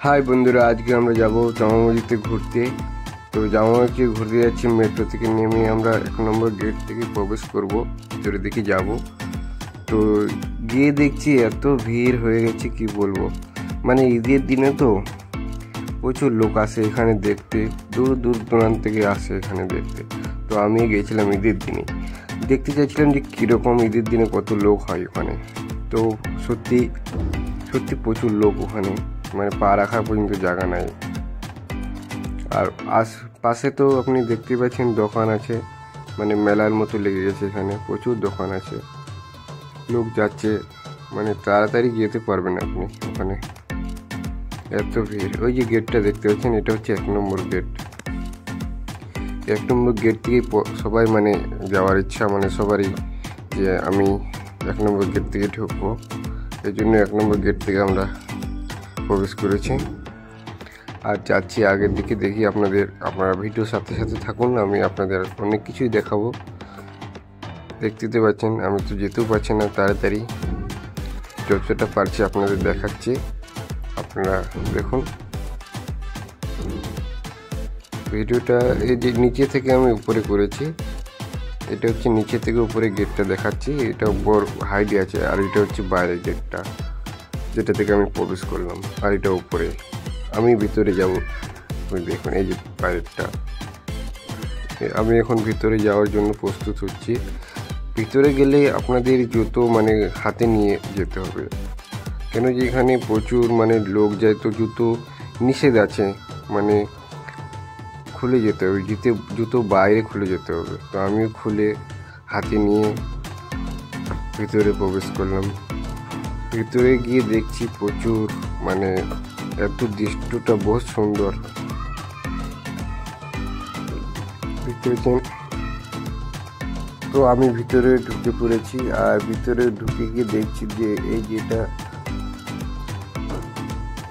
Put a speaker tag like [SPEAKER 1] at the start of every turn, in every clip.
[SPEAKER 1] High বন্ধুরা, আজকে আমরা যাব জামা মসজিদে ঘুরতে। তো জামা মসজিদে ঘুরতে যাচ্ছি, মেট্রো থেকে নেমে আমরা 1 নম্বর গেট থেকে প্রবেশ করব, ভিতরে দিকে যাব। তো গিয়ে দেখছি এত ভিড় হয়ে গেছে কি বলবো, মানে ঈদের দিনে তো প্রচুর লোক আসে এখানে দেখতে, দূর দূর দূরান্ত থেকে আসে এখানে দেখতে। তো আমি গেছিলাম ঈদের দিনে, দেখতে চাইছিলাম যে কীরকম ঈদের দিনে কত লোক হয় ওখানে। তো সত্যি সত্যি প্রচুর লোক ওখানে, মানে পা রাখার পর্যন্ত জায়গা নাই। আর পাশে তো আপনি দেখতে পাচ্ছেন দোকান আছে, মানে মেলার মতো লেগে গেছে, এখানে প্রচুর দোকান আছে, লোক যাচ্ছে, মানে তাড়াতাড়ি যেতে পারবেন আপনি ওখানে, এত ভিড়। ওই যে গেটটা দেখতে পাচ্ছেন, এটা হচ্ছে 1 নম্বর গেট। 1 নম্বর গেট থেকে সবাই মানে যাওয়ার ইচ্ছা, মানে সবারই যে আমি 1 নম্বর গেট থেকে ঢুকবো, এই জন্য 1 নম্বর গেট থেকে আমরা প্রবেশ করেছি আর যাচ্ছি আগের দিকে। দেখি আপনারা ভিডিওর সাথে সাথে থাকুন, আমি আপনাদের অনেক কিছুই দেখাবো। দেখতে পাচ্ছেন আমি তো যেতেও পারছি না তাড়াতাড়ি, যতটা পারছি আপনাদের দেখাচ্ছি, আপনারা দেখুন ভিডিওটা। এই যে নিচে থেকে আমি উপরে করেছি, এটা হচ্ছে নিচে থেকে উপরে গেটটা দেখাচ্ছি, এটা বড় হাইট আছে, আর এটা হচ্ছে বাইরের গেটটা যেটা থেকে আমি প্রবেশ করলাম, আর এটা উপরে। আমি ভিতরে যাব, দেখুন এই যে বাইরেরটা। আমি এখন ভিতরে যাওয়ার জন্য প্রস্তুত হচ্ছি। ভিতরে গেলে আপনাদের জুতো মানে হাতে নিয়ে যেতে হবে, কেন যে এখানে প্রচুর মানে লোক যায়, তো জুতো নিষেধ আছে, মানে খুলে যেতে হবে, জুতো বাইরে খুলে যেতে হবে। তো আমিও খুলে হাতে নিয়ে ভিতরে প্রবেশ করলাম। ভিতরে গিয়ে দেখছি প্রচুর, মানে এত দৃশ্যটা বহুত সুন্দর। দেখতে, তো আমি ভিতরে ঢুকে পড়েছি, আর ভিতরে ঢুকে গিয়ে দেখছি যে এই যেটা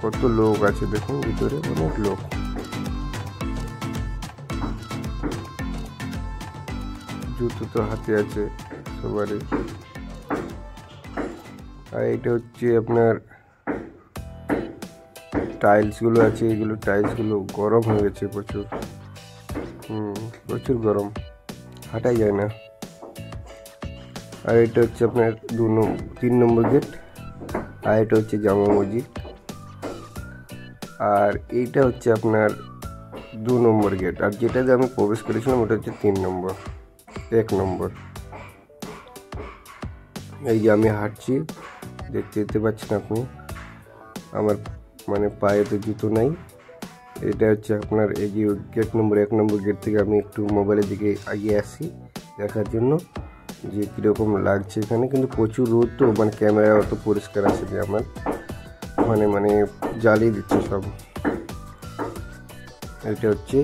[SPEAKER 1] কত লোক আছে, দেখুন ভিতরে অনেক লোক। জুতো তো হাতে আছে সবারই। আর এটা হচ্ছে আপনার টাইলসগুলো আছে, এগুলো টাইলসগুলো গরম হয়ে গেছে প্রচুর, প্রচুর গরম, হাঁটাই যায় না। আর এটা হচ্ছে আপনার 3 নম্বর গেট, আর এটা হচ্ছে জামা মসজিদ, আর এইটা হচ্ছে আপনার 2 নম্বর গেট। আর যেটাতে আমি প্রবেশ করেছিলাম ওটা হচ্ছে 3 নম্বর, 1 নম্বর। এই যে আমি হাঁটছি, দেখতে পাচ্ছেন আপনি, আমার মানে পায়ে তো জুতো নাই। এটা হচ্ছে আপনার এই যে গেট নম্বর 1 নম্বর গেট থেকে আমি একটু মোবাইলের দিকে এগিয়ে আসি দেখার জন্য যে কীরকম লাগছে এখানে। কিন্তু প্রচুর রোদ, তো মানে ক্যামেরা অত পরিষ্কার আছে যে আমার মানে জ্বালিয়ে দিচ্ছে সব। এটা হচ্ছে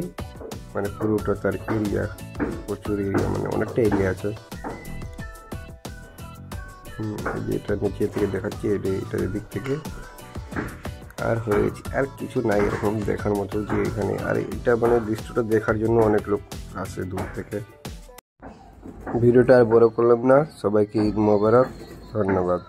[SPEAKER 1] মানে পুরোটা তার এরিয়া, প্রচুর এরিয়া, মানে অনেকটা এরিয়া আছে। এটা নিচে থেকে দেখাচ্ছি, এটার দিক থেকে। আর হয়ে গেছে, আর কিছু নাই এরকম দেখার মতো যে এখানে। আর এটা মানে দৃশ্যটা দেখার জন্য অনেক লোক আসে দূর থেকে। ভিডিওটা আর বড় করলাম না, সবাইকে ঈদ মোবারক, ধন্যবাদ।